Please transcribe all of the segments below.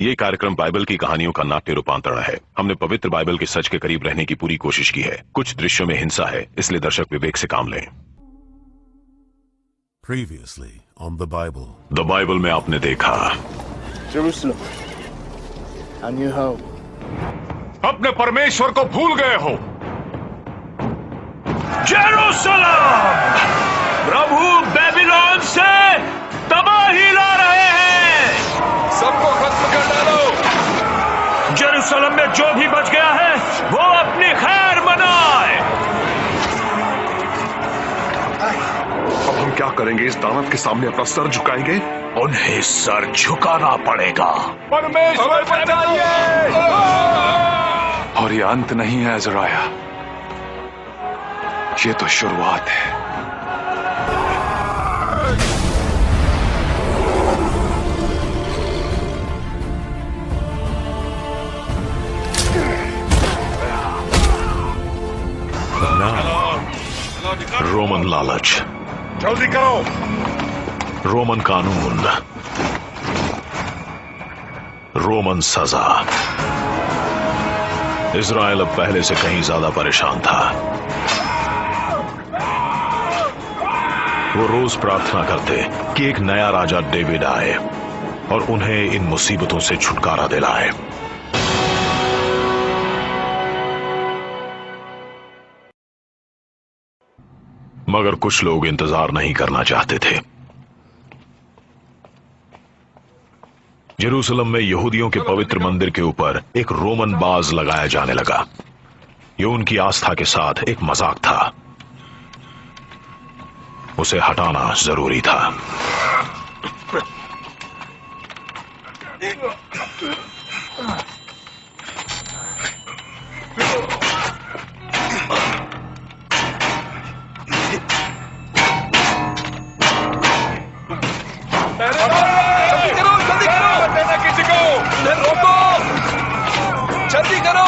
ये कार्यक्रम बाइबल की कहानियों का नाट्य रूपांतरण है। हमने पवित्र बाइबल के सच के करीब रहने की पूरी कोशिश की है। कुछ दृश्यों में हिंसा है, इसलिए दर्शक विवेक से काम लें। Previously on the Bible. The Bible में आपने देखा Jerusalem, a new home. अपने परमेश्वर को भूल गए हो। जेरूसलम, प्रभु बेबीलोन से तबाही ला रहे हैं। सबको खत्म कर डालो। जेरूसलम में जो भी बच गया है वो अपनी खैर मनाए। अब हम क्या करेंगे? इस दानव के सामने अपना सर झुकाएंगे? उन्हें सर झुकाना पड़ेगा। परमेश्वर बचाइए। और ये अंत नहीं है अज़राया, ये तो शुरुआत है। रोमन लालच, जल्दी करो। रोमन कानून, रोमन सजा। इज़राइल अब पहले से कहीं ज्यादा परेशान था। वो रोज प्रार्थना करते कि एक नया राजा डेविड आए और उन्हें इन मुसीबतों से छुटकारा दिलाए। मगर कुछ लोग इंतजार नहीं करना चाहते थे। जेरूसलम में यहूदियों के पवित्र मंदिर के ऊपर एक रोमन बाज लगाया जाने लगा। ये उनकी आस्था के साथ एक मजाक था। उसे हटाना जरूरी था। जल्दी करो, किसी को रोको। जल्दी करो,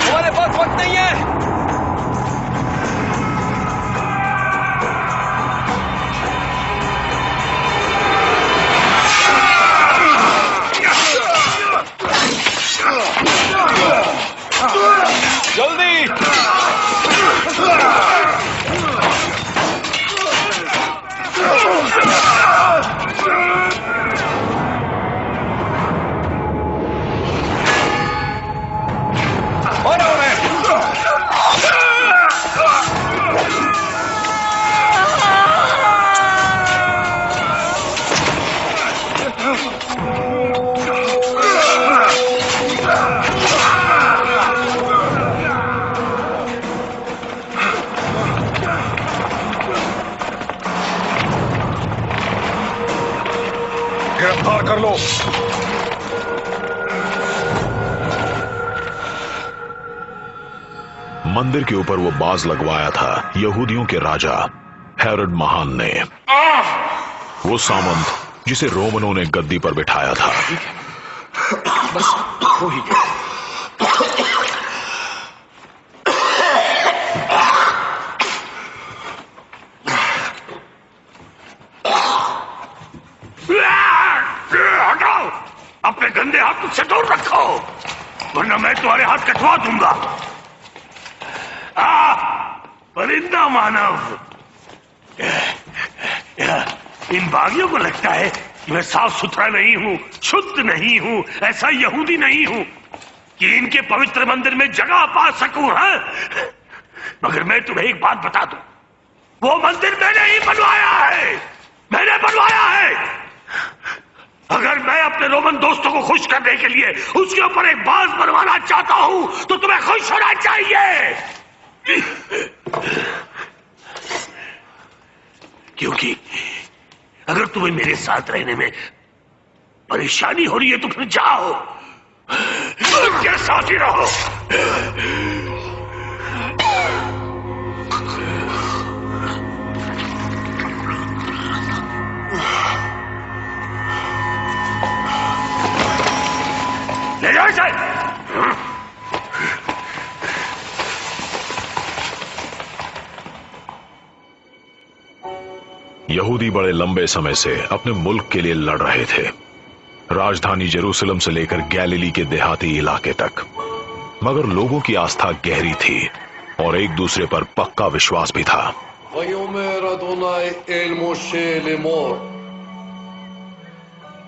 हमारे पास वक्त नहीं है। जल्दी। गिरफ्तार कर लो। मंदिर के ऊपर वो बाज लगवाया था यहूदियों के राजा हेरोड महान ने। वो सामंत जिसे रोमनों ने गद्दी पर बिठाया था। बस हो ही गया। हटाओ, अपने गंदे हाथ मुझसे दूर रखो, वरना मैं तुम्हारे हाथ कटवा दूंगा। परिंदा मानव, इन बागियों को लगता है कि मैं साफ सुथरा नहीं हूं, शुद्ध नहीं हूं, ऐसा यहूदी नहीं हूं कि इनके पवित्र मंदिर में जगह पा सकूं। है मगर मैं तुम्हें एक बात बता दूं, वो मंदिर मैंने ही बनवाया है, मैंने बनवाया है। अगर मैं अपने रोमन दोस्तों को खुश करने के लिए उसके ऊपर एक बाज बनवाना चाहता हूं तो तुम्हें खुश होना चाहिए, क्योंकि अगर तुम्हें मेरे साथ रहने में परेशानी हो रही है तो फिर जाओ, मुझके साथ ही रहो। ले जाओ इसे। यहूदी बड़े लंबे समय से अपने मुल्क के लिए लड़ रहे थे। राजधानी जेरूसलम से लेकर गैलिली के देहाती इलाके तक। मगर लोगों की आस्था गहरी थी और एक दूसरे पर पक्का विश्वास भी था। ויאמר אדוני אל משה לאמור,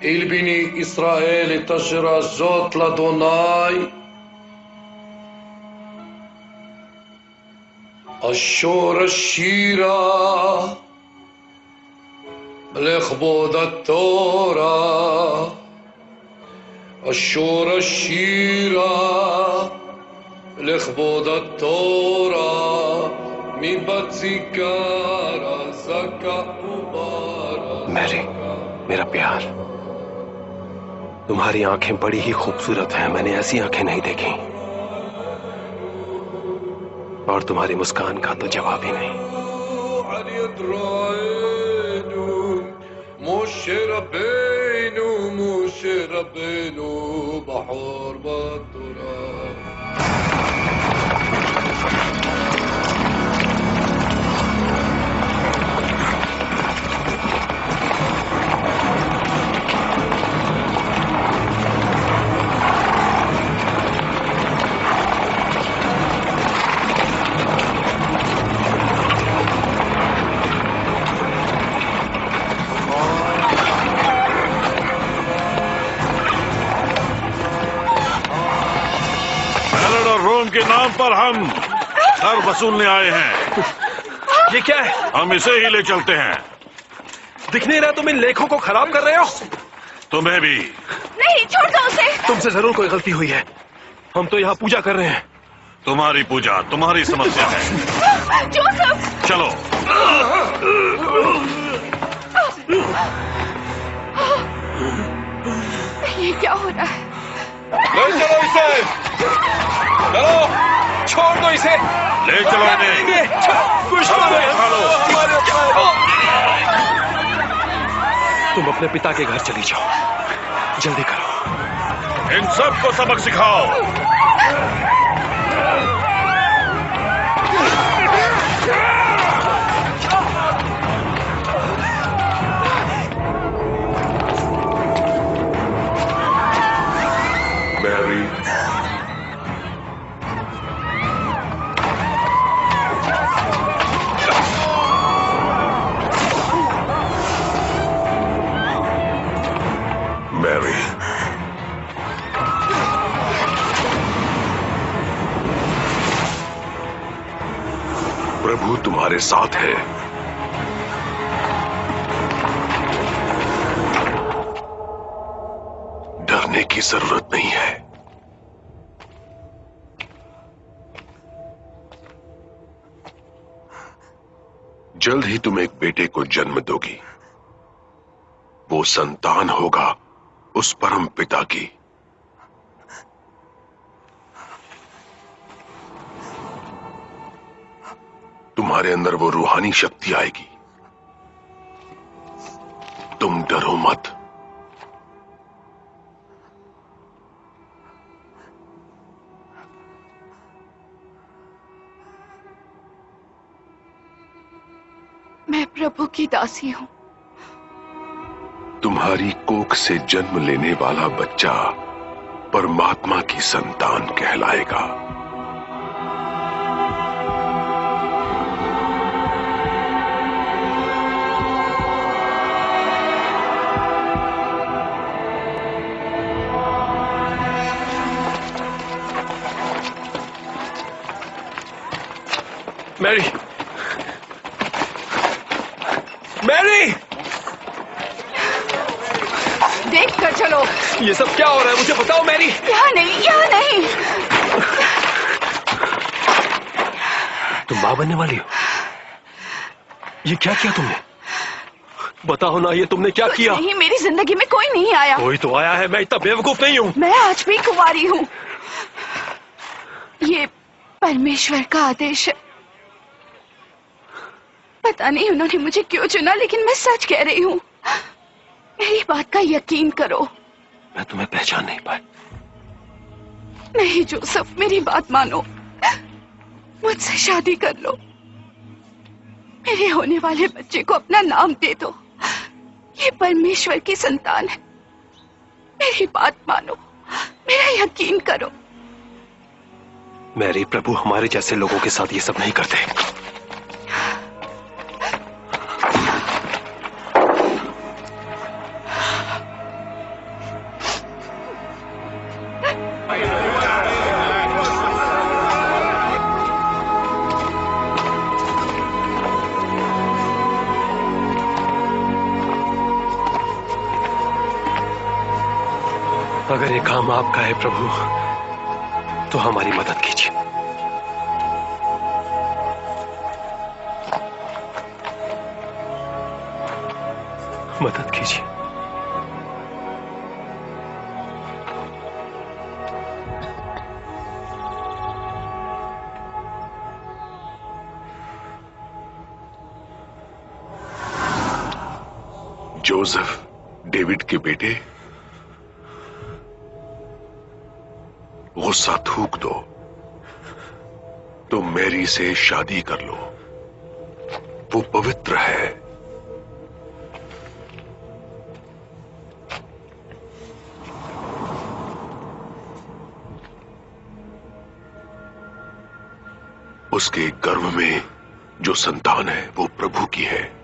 אל בני ישראל את אשר הזאת לאדוני, אשור השירה לכבוד התורה, אשור השירה לכבוד התורה, मैरी, मेरा प्यार, तुम्हारी आंखें बड़ी ही खूबसूरत हैं। मैंने ऐसी आंखें नहीं देखी, और तुम्हारी मुस्कान का तो जवाब ही नहीं। मोशे रब्बेनु बहर बतुरा। के नाम पर हम कर वसूलने आए हैं। ये क्या है? हम इसे ही ले चलते हैं। दिख नहीं रहा तुम इन लेखों को खराब कर रहे हो? तुम्हें भी। नहीं, छोड़ दो उसे। तुमसे जरूर कोई गलती हुई है। हम तो यहाँ पूजा कर रहे हैं। तुम्हारी पूजा तुम्हारी समस्या है। जोसेफ! चलो। ये क्या हो रहा है? ले चलो इसे। चलो, छोड़ दो इसे। ले चलो इन्हें। कुछ तुम अपने पिता के घर चली जाओ, जल्दी करो। इन सबको सबक सिखाओ। मैरी, मैरी, प्रभु तुम्हारे साथ है। डरने की जरूरत नहीं है। जल्द ही तुम एक बेटे को जन्म दोगी। वो संतान होगा उस परम पिता की। तुम्हारे अंदर वो रूहानी शक्ति आएगी। तुम डरो मत। मैं प्रभु की दासी हूं। तुम्हारी कोख से जन्म लेने वाला बच्चा परमात्मा की संतान कहलाएगा। मैरी, मैरी, देख कर चलो। ये सब क्या हो रहा है मुझे बताओ मैरी। यहाँ नहीं, यहाँ नहीं। तुम मां बनने वाली हो? ये क्या किया तुमने? बताओ ना, ये तुमने क्या किया? नहीं, मेरी जिंदगी में कोई नहीं आया। कोई तो आया है, मैं इतना बेवकूफ नहीं हूँ। मैं आज भी कुंवारी हूँ। ये परमेश्वर का आदेश है। पता नहीं उन्होंने मुझे क्यों चुना, लेकिन मैं सच कह रही हूँ। मेरी बात का यकीन करो। मैं तुम्हें पहचान नहीं पाई। नहीं जोसेफ, मेरी बात मानो। मुझसे शादी कर लो। मेरे होने वाले बच्चे को अपना नाम दे दो। ये परमेश्वर की संतान है। मेरी बात मानो, मेरा यकीन करो। मैरी, प्रभु हमारे जैसे लोगों के साथ ये सब नहीं करते। अगर ये काम आपका है प्रभु, तो हमारी मदद कीजिए। मदद कीजिए। जोसेफ, डेविड के बेटे, गुस्सा थूक दो तो मैरी से शादी कर लो। वो पवित्र है। उसके गर्भ में जो संतान है वो प्रभु की है।